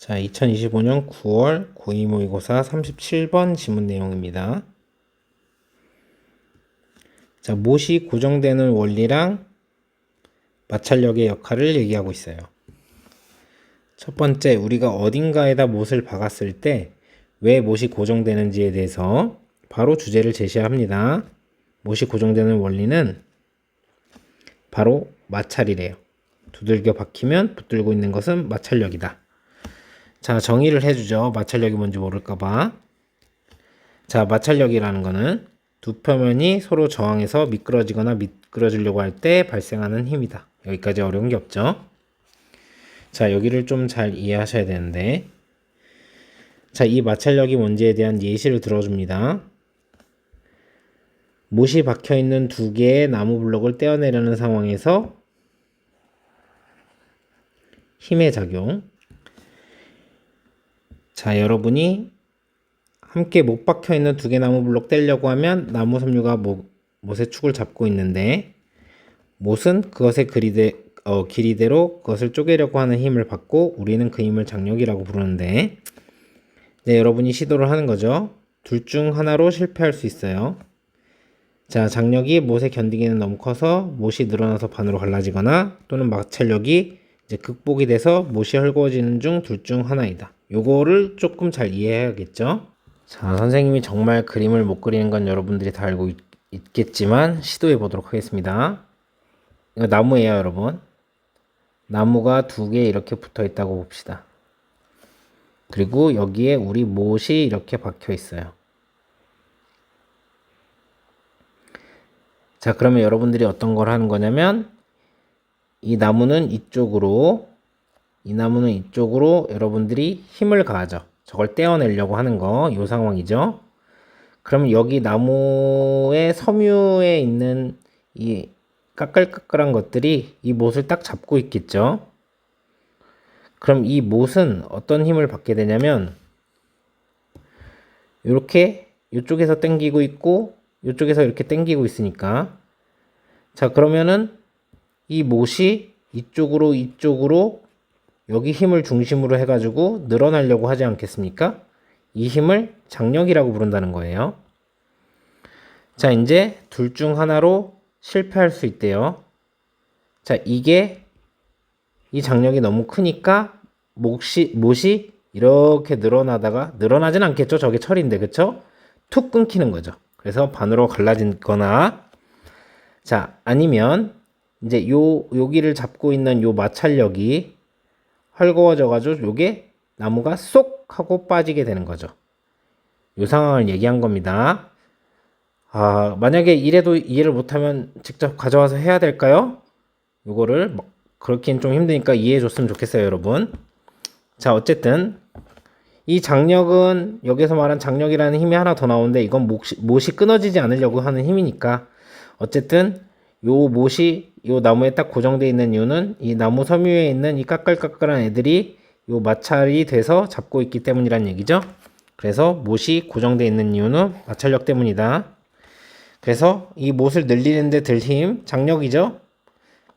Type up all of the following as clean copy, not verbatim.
자, 2025년 9월 고2 모의고사 37번 지문 내용입니다. 자, 못이 고정되는 원리랑 마찰력의 역할을 얘기하고 있어요. 첫 번째, 우리가 어딘가에다 못을 박았을 때 왜 못이 고정되는지에 대해서 바로 주제를 제시합니다. 못이 고정되는 원리는 바로 마찰이래요. 두들겨 박히면 붙들고 있는 것은 마찰력이다. 자, 정의를 해주죠. 마찰력이 뭔지 모를까봐. 자, 마찰력이라는 거는 두 표면이 서로 저항해서 미끄러지거나 미끄러지려고 할 때 발생하는 힘이다. 여기까지 어려운 게 없죠. 자, 여기를 좀 잘 이해하셔야 되는데, 자, 이 마찰력이 뭔지에 대한 예시를 들어줍니다. 못이 박혀있는 두 개의 나무 블록을 떼어내려는 상황에서 힘의 작용. 자, 여러분이 함께 못 박혀있는 두 개 나무 블록 떼려고 하면 나무 섬유가 못의 축을 잡고 있는데, 못은 그것의 길이대로 그것을 쪼개려고 하는 힘을 받고 우리는 그 힘을 장력이라고 부르는데, 네, 여러분이 시도를 하는 거죠. 둘 중 하나로 실패할 수 있어요. 자, 장력이 못에 견디기는 너무 커서 못이 늘어나서 반으로 갈라지거나 또는 마찰력이 이제 극복이 돼서 못이 헐거워지는 중 둘 중 하나이다. 요거를 조금 잘 이해해야겠죠. 자, 선생님이 정말 그림을 못 그리는 건 여러분들이 다 알고 있겠지만 시도해 보도록 하겠습니다. 이거 나무예요, 여러분. 나무가 두 개 이렇게 붙어 있다고 봅시다. 그리고 여기에 우리 못이 이렇게 박혀 있어요. 자, 그러면 여러분들이 어떤 걸 하는 거냐면 이 나무는 이쪽으로 여러분들이 힘을 가하죠. 저걸 떼어내려고 하는 거, 이 상황이죠. 그러면 여기 나무의 섬유에 있는 이 까끌까끌한 것들이 이 못을 딱 잡고 있겠죠. 그럼 이 못은 어떤 힘을 받게 되냐면 이렇게 이쪽에서 당기고 있고 이쪽에서 이렇게 당기고 있으니까, 자, 그러면은 이 못이 이쪽으로 여기 힘을 중심으로 해가지고 늘어나려고 하지 않겠습니까? 이 힘을 장력이라고 부른다는 거예요. 자, 이제 둘 중 하나로 실패할 수 있대요. 자, 이 장력이 너무 크니까 못이 이렇게 늘어나진 않겠죠. 저게 철인데, 그쵸? 툭 끊기는 거죠. 그래서 반으로 갈라지거나, 자, 아니면 이제 여기를 잡고 있는 요 마찰력이 헐거워져가지고 요게 나무가 쏙 하고 빠지게 되는 거죠. 요 상황을 얘기한 겁니다. 아, 만약에 이래도 이해를 못하면 직접 가져와서 해야 될까요? 요거를 그렇긴 좀 힘드니까 이해해 줬으면 좋겠어요, 여러분. 자, 어쨌든 이 장력은 여기서 말한 장력이라는 힘이 하나 더 나오는데 이건 못이 끊어지지 않으려고 하는 힘이니까, 어쨌든 요 못이 요 나무에 딱 고정되어 있는 이유는 이 나무 섬유에 있는 이 까끌까끌한 애들이 요 마찰이 돼서 잡고 있기 때문이란 얘기죠. 그래서 못이 고정되어 있는 이유는 마찰력 때문이다. 그래서 이 못을 늘리는데 들 힘, 장력이죠.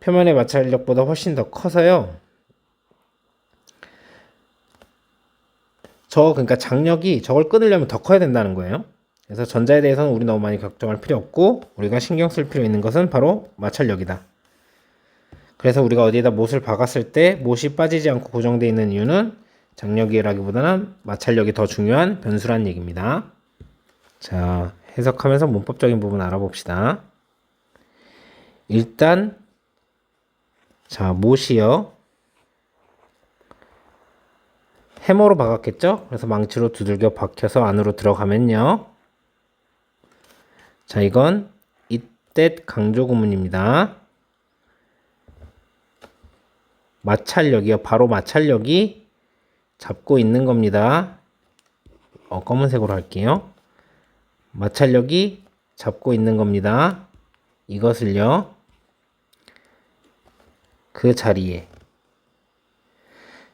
표면의 마찰력보다 훨씬 더 커서요. 그러니까 장력이 저걸 끊으려면 더 커야 된다는 거예요. 그래서 전자에 대해서는 우리 너무 많이 걱정할 필요 없고 우리가 신경 쓸 필요 있는 것은 바로 마찰력이다. 그래서 우리가 어디에다 못을 박았을 때 못이 빠지지 않고 고정되어 있는 이유는 장력이라기보다는 마찰력이 더 중요한 변수란 얘기입니다. 자, 해석하면서 문법적인 부분 알아봅시다. 일단, 자, 못이요. 해머로 박았겠죠? 그래서 망치로 두들겨 박혀서 안으로 들어가면요. 자, 이건 이때 강조 구문입니다. 마찰력이요. 바로 마찰력이 잡고 있는 겁니다. 검은색으로 할게요. 마찰력이 잡고 있는 겁니다. 이것을요. 그 자리에.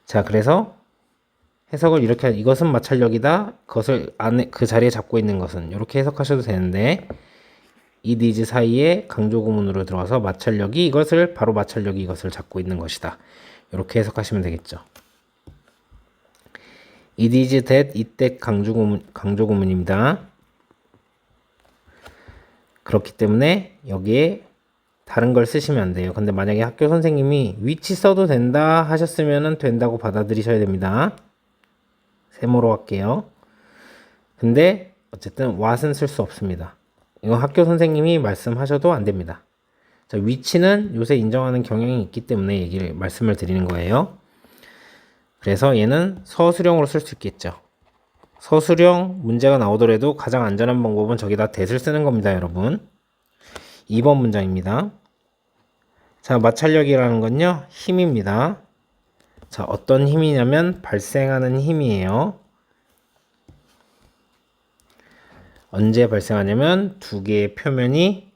자, 그래서 해석을 이렇게 이것은 마찰력이다. 그것을 안에 그 자리에 잡고 있는 것은 이렇게 해석하셔도 되는데, 이 니즈 사이에 강조 구문으로 들어와서 바로 마찰력이 이것을 잡고 있는 것이다. 이렇게 해석하시면 되겠죠. it is that, it that 강조구문입니다. 그렇기 때문에 여기에 다른 걸 쓰시면 안 돼요. 근데 만약에 학교 선생님이 which 써도 된다 하셨으면 된다고 받아들이셔야 됩니다. 세모로 할게요. 근데 어쨌든 what은 쓸 수 없습니다. 이거 학교 선생님이 말씀하셔도 안 됩니다. 자, which는 요새 인정하는 경향이 있기 때문에 말씀을 드리는 거예요. 그래서 얘는 서술형으로 쓸 수 있겠죠. 서술형 문제가 나오더라도 가장 안전한 방법은 저기다 that을 쓰는 겁니다, 여러분. 2번 문장입니다. 자, 마찰력이라는 건요, 힘입니다. 자, 어떤 힘이냐면 발생하는 힘이에요. 언제 발생하냐면 두 개의 표면이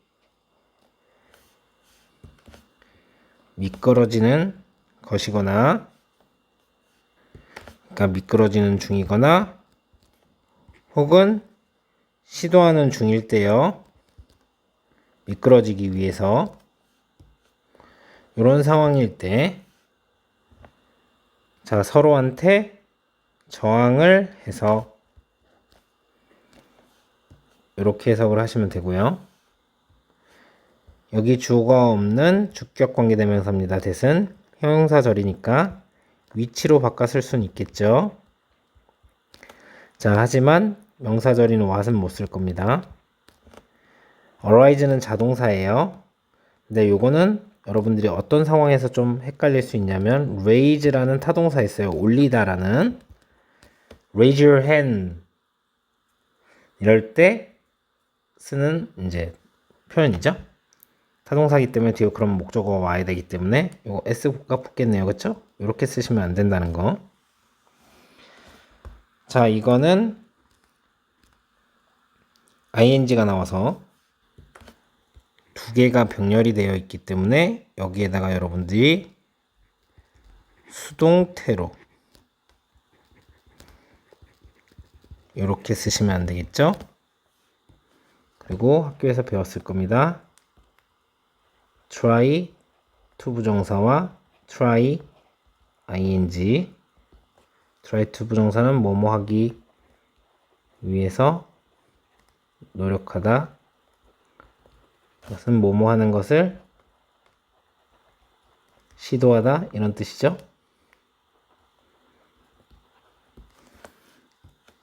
미끄러지는 것이거나, 그러니까 미끄러지는 중이거나 혹은 시도하는 중일 때요. 미끄러지기 위해서 이런 상황일 때, 자, 서로한테 저항을 해서 이렇게 해석을 하시면 되고요. 여기 주어가 없는 주격관계대명사입니다. that은 형용사절이니까 위치로 바꿔 쓸 수는 있겠죠. 자, 하지만 명사절인 what은 못 쓸 겁니다. arise는 자동사예요. 근데 요거는 여러분들이 어떤 상황에서 좀 헷갈릴 수 있냐면 raise라는 타동사 있어요. 올리다라는. raise your hand 이럴 때 쓰는 이제 표현이죠. 타동사기 때문에 뒤에 그럼 목적어가 와야 되기 때문에 이거 S가 붙겠네요. 그쵸? 이렇게 쓰시면 안 된다는 거. 자, 이거는 ing가 나와서 두 개가 병렬이 되어 있기 때문에 여기에다가 여러분들이 수동태로 이렇게 쓰시면 안 되겠죠? 그리고 학교에서 배웠을 겁니다. try to 부정사와 try ing. try to 부정사는 뭐뭐 하기 위해서 노력하다. 그것은 뭐뭐 하는 것을 시도하다 이런 뜻이죠.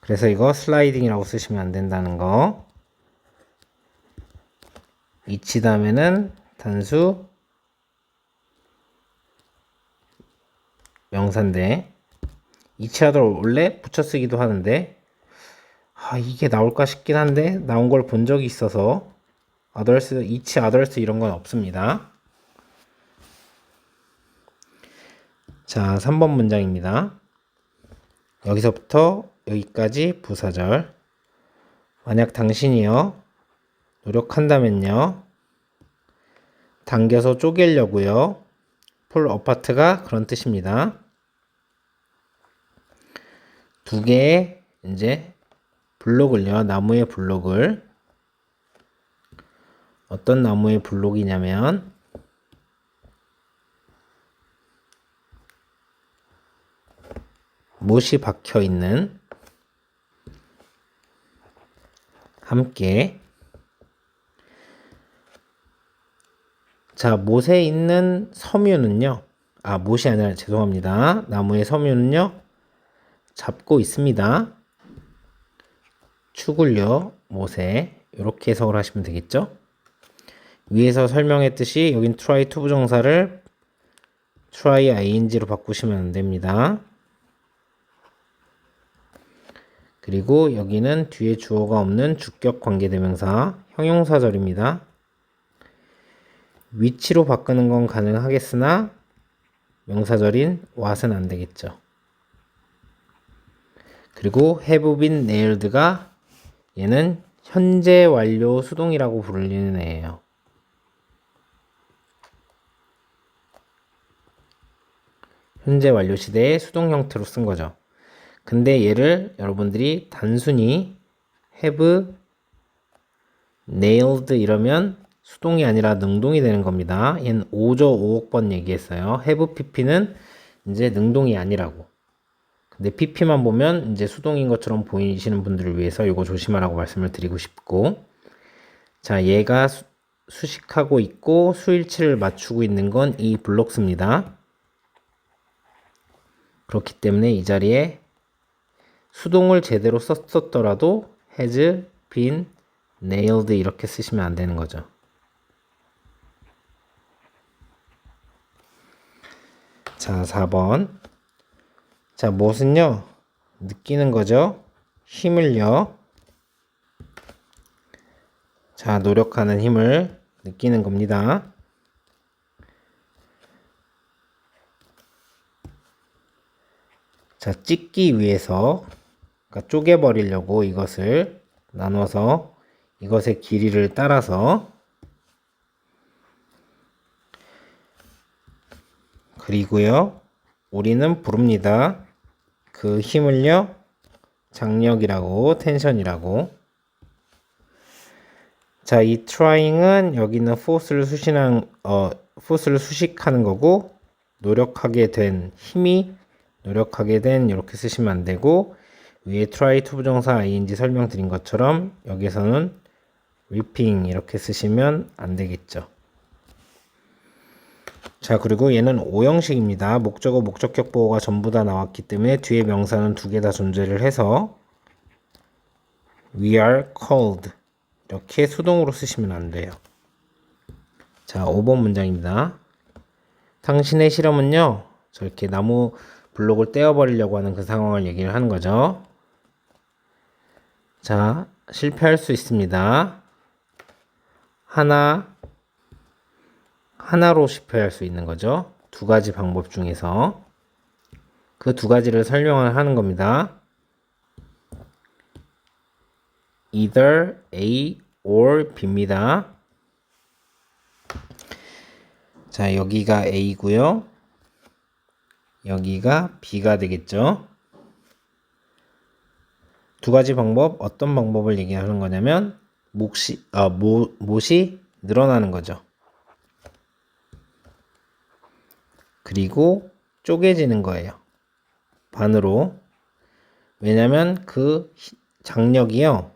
그래서 이거 슬라이딩이라고 쓰시면 안 된다는 거. each 다음에는 단수 명사인데 each 하더 원래 붙여 쓰기도 하는데 이게 나올까 싶긴 한데 나온 걸 본 적이 있어서 others, each, others 이런 건 없습니다. 자, 3번 문장입니다. 여기서부터 여기까지 부사절. 만약 당신이요 노력한다면요, 당겨서 쪼개려고요. pull apart가 그런 뜻입니다. 두 개의 이제 블록을요, 나무의 블록을, 어떤 나무의 블록이냐면 못이 박혀 있는, 함께. 자, 못에 있는 섬유는요, 못이 아니라 죄송합니다. 나무의 섬유는요 잡고 있습니다. 축을요 못에 이렇게 해석을 하시면 되겠죠. 위에서 설명했듯이 여긴 try to 부정사를 try ing로 바꾸시면 안 됩니다. 그리고 여기는 뒤에 주어가 없는 주격 관계대명사 형용사절입니다. 위치로 바꾸는 건 가능하겠으나 명사절인 what은 안 되겠죠. 그리고 have been nailed가 얘는 현재 완료 수동이라고 불리는 애예요. 현재 완료 시대의 수동 형태로 쓴 거죠. 근데 얘를 여러분들이 단순히 have nailed 이러면 수동이 아니라 능동이 되는 겁니다. 얘는 5조 5억 번 얘기했어요. have pp는 이제 능동이 아니라고. 근데 PP만 보면 이제 수동인 것처럼 보이시는 분들을 위해서 이거 조심하라고 말씀을 드리고 싶고, 자, 얘가 수식하고 있고 수일치를 맞추고 있는 건 이 블록스입니다. 그렇기 때문에 이 자리에 수동을 제대로 썼더라도 has been nailed 이렇게 쓰시면 안 되는 거죠. 자, 4번. 자, 무엇은요? 느끼는 거죠. 힘을요. 자, 노력하는 힘을 느끼는 겁니다. 자, 찢기 위해서, 그러니까 쪼개버리려고 이것을 나눠서 이것의 길이를 따라서, 그리고요, 우리는 부릅니다. 그 힘을요, 장력이라고, 텐션이라고. 자, 이 trying은 여기는 force를 수식하는 거고, 노력하게 된 힘이, 노력하게 된 이렇게 쓰시면 안 되고, 위에 try to 부정사 ing 설명드린 것처럼 여기서는 reaping 이렇게 쓰시면 안 되겠죠. 자, 그리고 얘는 오형식입니다. 목적어, 목적격 보호가 전부 다 나왔기 때문에 뒤에 명사는 두 개 다 존재를 해서 we are called 이렇게 수동으로 쓰시면 안 돼요. 자, 5번 문장입니다. 당신의 실험은요, 저렇게 나무 블록을 떼어버리려고 하는 그 상황을 얘기를 하는 거죠. 자, 실패할 수 있습니다. 하나로 실패할 수 있는 거죠. 두 가지 방법 중에서 그 두 가지를 설명을 하는 겁니다. either A or B입니다. 자, 여기가 A고요. 여기가 B가 되겠죠. 두 가지 방법, 어떤 방법을 얘기하는 거냐면 못이 늘어나는 거죠. 그리고 쪼개지는 거예요. 반으로. 왜냐면 그 장력이요,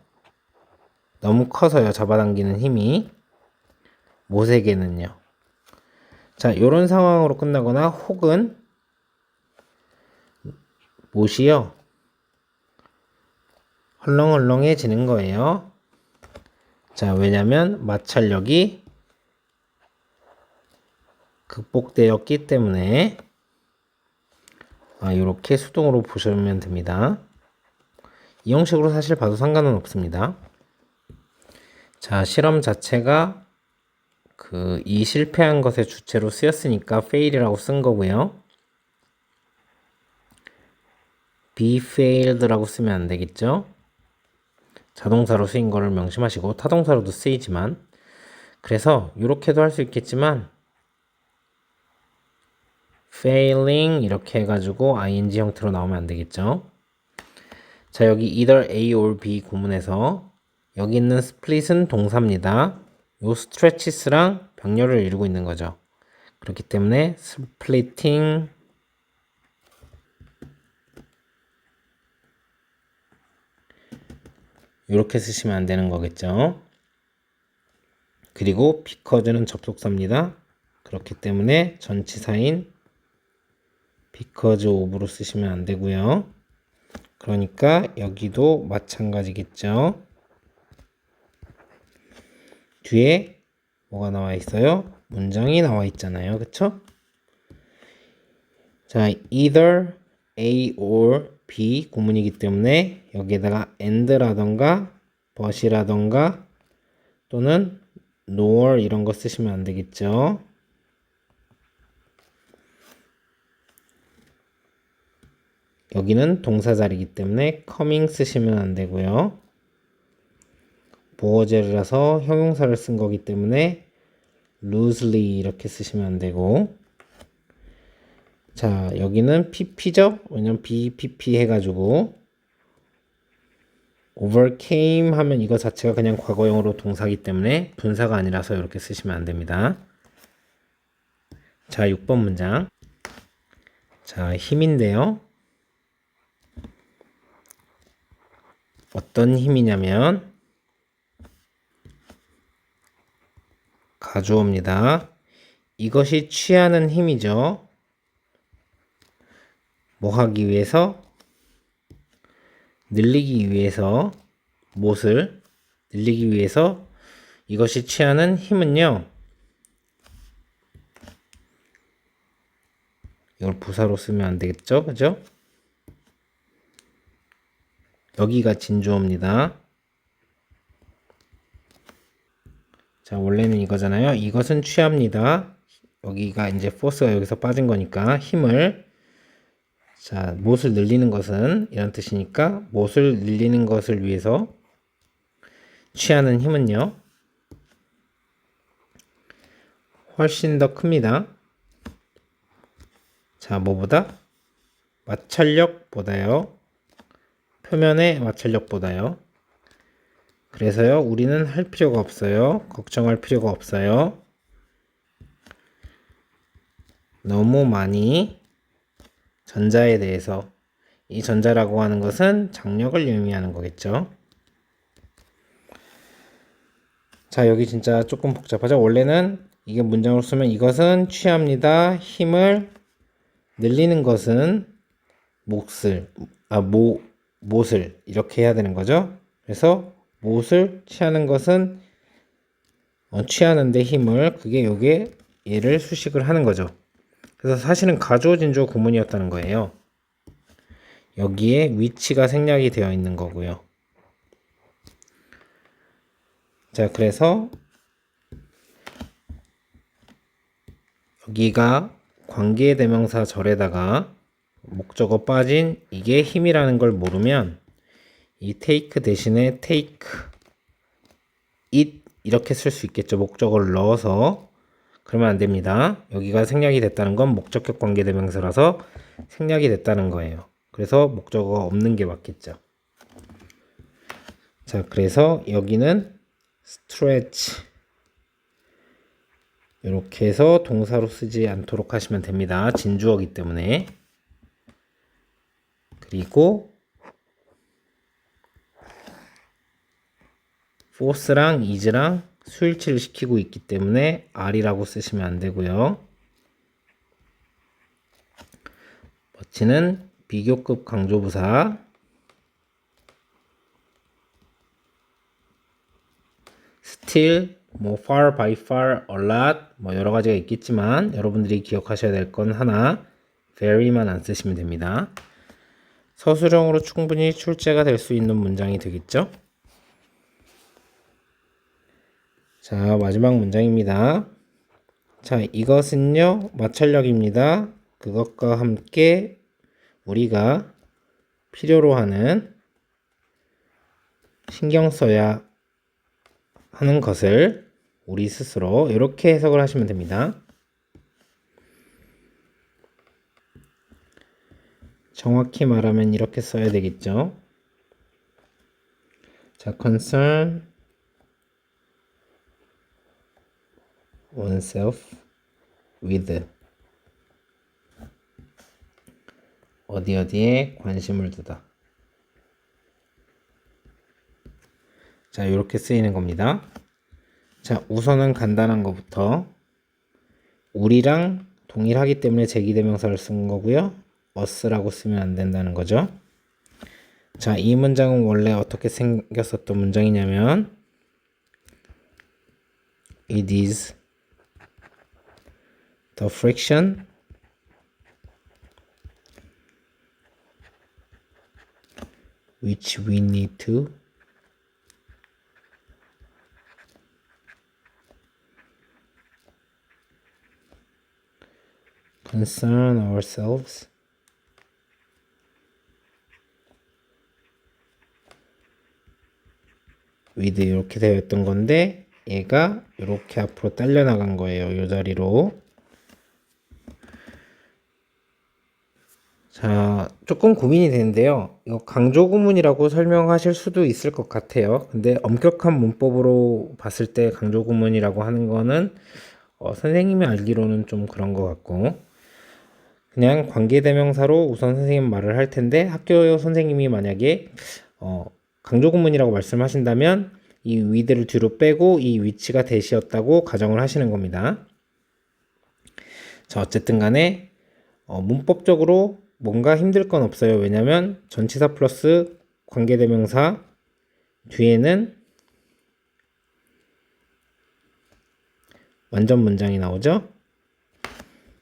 너무 커서요, 잡아당기는 힘이. 못에게는요. 자, 이런 상황으로 끝나거나 혹은 못이요, 헐렁헐렁해지는 거예요. 자, 왜냐면 마찰력이 극복되었기 때문에 이렇게 수동으로 보시면 됩니다. 이 형식으로 사실 봐도 상관은 없습니다. 자, 실험 자체가 이 실패한 것의 주체로 쓰였으니까 fail이라고 쓴 거고요. be failed라고 쓰면 안 되겠죠. 자동사로 쓰인 거를 명심하시고, 타동사로도 쓰이지만, 그래서 이렇게도 할 수 있겠지만 failing 이렇게 해가지고 ing 형태로 나오면 안 되겠죠. 자, 여기 either A or B 구문에서 여기 있는 split은 동사입니다. 요 stretches랑 병렬을 이루고 있는 거죠. 그렇기 때문에 splitting 이렇게 쓰시면 안 되는 거겠죠. 그리고 because는 접속사입니다. 그렇기 때문에 전치사인 because of로 쓰시면 안 되고요. 그러니까 여기도 마찬가지겠죠. 뒤에 뭐가 나와 있어요? 문장이 나와 있잖아요. 그쵸? 자, either A or B 구문이기 때문에 여기에다가 and라던가 but이라던가 또는 nor 이런 거 쓰시면 안 되겠죠. 여기는 동사 자리이기 때문에 coming 쓰시면 안 되고요. 보어제라서 형용사를 쓴 거기 때문에 loosely 이렇게 쓰시면 안 되고, 자, 여기는 pp죠? 왜냐면 bpp 해가지고 overcame 하면 이거 자체가 그냥 과거형으로 동사기 때문에 분사가 아니라서 이렇게 쓰시면 안 됩니다. 자, 6번 문장. 자, 힘인데요. 어떤 힘이냐면 가주어입니다. 이것이 취하는 힘이죠. 뭐 하기 위해서? 늘리기 위해서, 못을 늘리기 위해서 이것이 취하는 힘은요. 이걸 부사로 쓰면 안 되겠죠? 그죠? 여기가 진주어입니다. 자, 원래는 이거잖아요. 이것은 취합니다. 여기가 이제 force가 여기서 빠진 거니까 힘을. 자, 못을 늘리는 것은 이런 뜻이니까 못을 늘리는 것을 위해서 취하는 힘은요. 훨씬 더 큽니다. 자, 뭐보다? 마찰력보다요. 표면의 마찰력보다요. 그래서요, 우리는 할 필요가 없어요. 걱정할 필요가 없어요. 너무 많이 전자에 대해서, 이 전자라고 하는 것은 장력을 의미하는 거겠죠. 자, 여기 진짜 조금 복잡하죠. 원래는 이게 문장으로 쓰면 이것은 취합니다. 힘을 늘리는 것은 못을 이렇게 해야 되는 거죠. 그래서 못을 취하는 것은 취하는데 힘을, 그게 요게 얘를 수식을 하는 거죠. 그래서 사실은 가주어 진주어 구문이었다는 거예요. 여기에 위치가 생략이 되어 있는 거고요. 자, 그래서 여기가 관계대명사 절에다가 목적어 빠진 이게 힘이라는 걸 모르면 이 take 대신에 take it 이렇게 쓸 수 있겠죠. 목적어를 넣어서. 그러면 안 됩니다. 여기가 생략이 됐다는 건 목적격 관계대명사라서 생략이 됐다는 거예요. 그래서 목적어가 없는 게 맞겠죠. 자, 그래서 여기는 stretch 이렇게 해서 동사로 쓰지 않도록 하시면 됩니다. 진주어기 때문에. 그리고 force랑 is랑 수일치를 시키고 있기 때문에 are이라고 쓰시면 안 되고요. 버치는 비교급 강조부사, still, far, by far, a lot, 여러 가지가 있겠지만 여러분들이 기억하셔야 될 건 하나, very만 안 쓰시면 됩니다. 서술형으로 충분히 출제가 될 수 있는 문장이 되겠죠? 자, 마지막 문장입니다. 자, 이것은요, 마찰력입니다. 그것과 함께 우리가 필요로 하는 신경 써야 하는 것을 우리 스스로 이렇게 해석을 하시면 됩니다. 정확히 말하면 이렇게 써야 되겠죠. 자, concern oneself with 어디에 관심을 두다. 자, 이렇게 쓰이는 겁니다. 자, 우선은 간단한 것부터 우리랑 동일하기 때문에 제기대명사를 쓴 거고요. us라고 쓰면 안 된다는 거죠. 자, 이 문장은 원래 어떻게 생겼었던 문장이냐면 It is the friction which we need to concern ourselves with 이렇게 되어 있던 건데 얘가 이렇게 앞으로 딸려 나간 거예요. 이 자리로. 자, 조금 고민이 되는데요. 이거 강조 구문이라고 설명하실 수도 있을 것 같아요. 근데 엄격한 문법으로 봤을 때 강조 구문이라고 하는 거는 선생님이 알기로는 좀 그런 것 같고 그냥 관계대명사로 우선 선생님 말을 할 텐데 학교 선생님이 만약에 강조구문이라고 말씀하신다면 이 with를 뒤로 빼고 이 which가 대시였다고 가정을 하시는 겁니다. 자, 어쨌든 간에 문법적으로 뭔가 힘들 건 없어요. 왜냐면 전치사 플러스 관계대명사 뒤에는 완전 문장이 나오죠.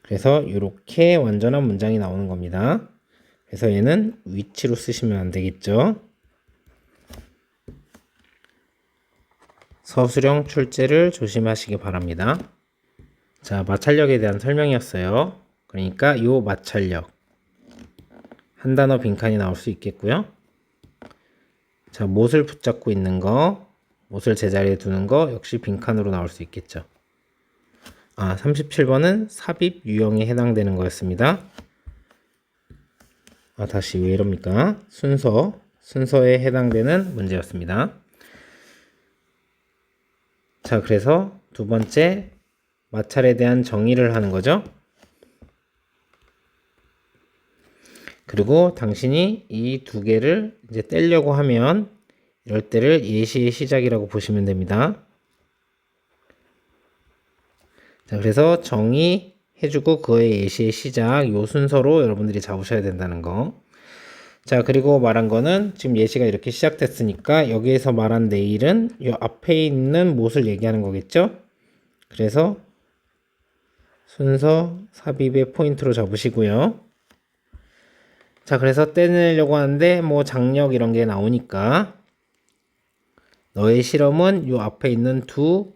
그래서 이렇게 완전한 문장이 나오는 겁니다. 그래서 얘는 which로 쓰시면 안 되겠죠. 서술형 출제를 조심하시기 바랍니다. 자, 마찰력에 대한 설명이었어요. 그러니까 요 마찰력 한 단어 빈칸이 나올 수 있겠고요. 자, 못을 붙잡고 있는 거, 못을 제자리에 두는 거 역시 빈칸으로 나올 수 있겠죠. 37번은 삽입 유형에 해당되는 거였습니다. 다시 왜 이럽니까? 순서에 해당되는 문제였습니다. 자, 그래서 두 번째 마찰에 대한 정의를 하는 거죠. 그리고 당신이 이 두 개를 이제 떼려고 하면 이럴 때를 예시의 시작이라고 보시면 됩니다. 자, 그래서 정의해주고 그거의 예시의 시작 요 순서로 여러분들이 잡으셔야 된다는 거. 자, 그리고 말한 거는 지금 예시가 이렇게 시작됐으니까 여기에서 말한 내일은 이 앞에 있는 못을 얘기하는 거겠죠? 그래서 순서 삽입의 포인트로 잡으시고요. 자, 그래서 떼내려고 하는데 뭐 장력 이런 게 나오니까 너의 실험은 이 앞에 있는 두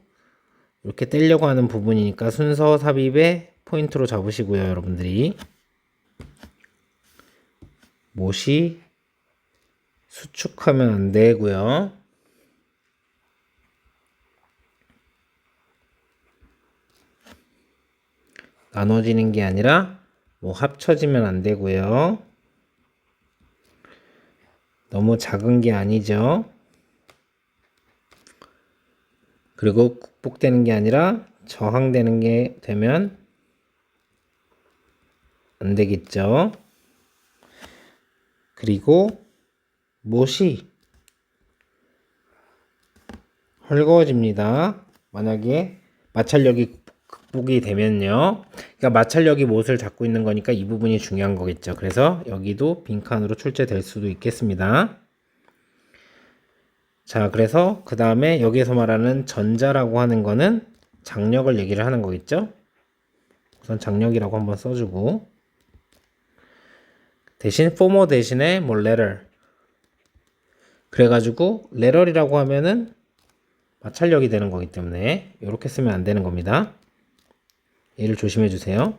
이렇게 떼려고 하는 부분이니까 순서 삽입의 포인트로 잡으시고요. 여러분들이 못이 수축하면 안 되고요. 나눠지는 게 아니라 뭐 합쳐지면 안 되고요. 너무 작은 게 아니죠. 그리고 국복되는 게 아니라 저항되는 게 되면 안 되겠죠. 그리고 못이 헐거워집니다. 만약에 마찰력이 극복이 되면요. 그러니까 마찰력이 못을 잡고 있는 거니까 이 부분이 중요한 거겠죠. 그래서 여기도 빈칸으로 출제될 수도 있겠습니다. 자, 그래서 그 다음에 여기에서 말하는 전자라고 하는 거는 장력을 얘기를 하는 거겠죠. 우선 장력이라고 한번 써주고 대신 former 대신에 뭐 letter 그래가지고 letter이라고 하면은 마찰력이 되는 거기 때문에 이렇게 쓰면 안 되는 겁니다. 얘를 조심해 주세요.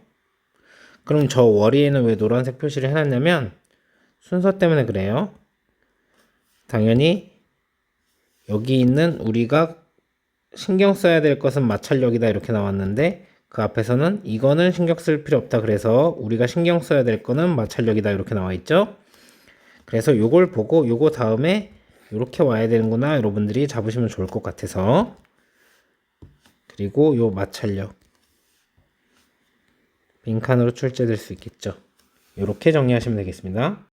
그럼 저 월이에는 왜 노란색 표시를 해놨냐면 순서 때문에 그래요. 당연히 여기 있는 우리가 신경 써야 될 것은 마찰력이다 이렇게 나왔는데 그 앞에서는 이거는 신경 쓸 필요 없다 그래서 우리가 신경 써야 될 거는 마찰력이다 이렇게 나와 있죠. 그래서 요걸 보고 요거 다음에 이렇게 와야 되는구나 여러분들이 잡으시면 좋을 것 같아서 그리고 요 마찰력 빈칸으로 출제될 수 있겠죠. 이렇게 정리하시면 되겠습니다.